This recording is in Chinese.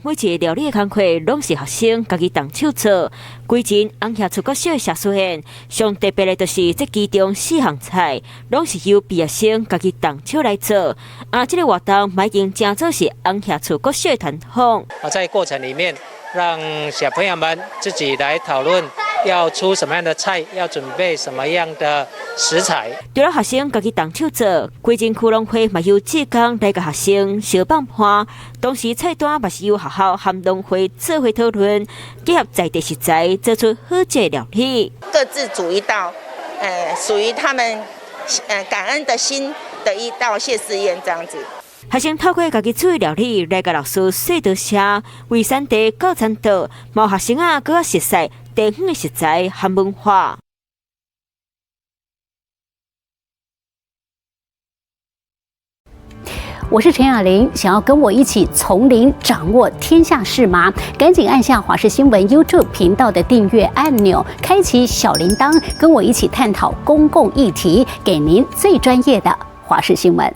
每一个料理的工课拢是学生家己动手做。规阵红霞出国小的社出现，上特别的就是这其中4项菜，拢是由毕业生家己动手来做。这个活动已经正做是红霞出国小的传统。在过程里面，让小朋友们自己来讨论要出什么样的菜，要准备什么样的食材。除了学生家己动手做，规阵区农会嘛由志工来甲学生相帮伴。同时菜单嘛是由学校和农会做伙讨论，结合在地食材，做出好食的料理。各自煮一道，属于他们感恩的心的一道谢师宴这样子。学生透过家己煮的料理来甲老师说道谢，为产地教产道，毛学生更熟悉地方的食材和文化。我是陈雅玲，想要跟我一起从零掌握天下事吗？赶紧按下华视新闻 YouTube 频道的订阅按钮，开启小铃铛，跟我一起探讨公共议题，给您最专业的华视新闻。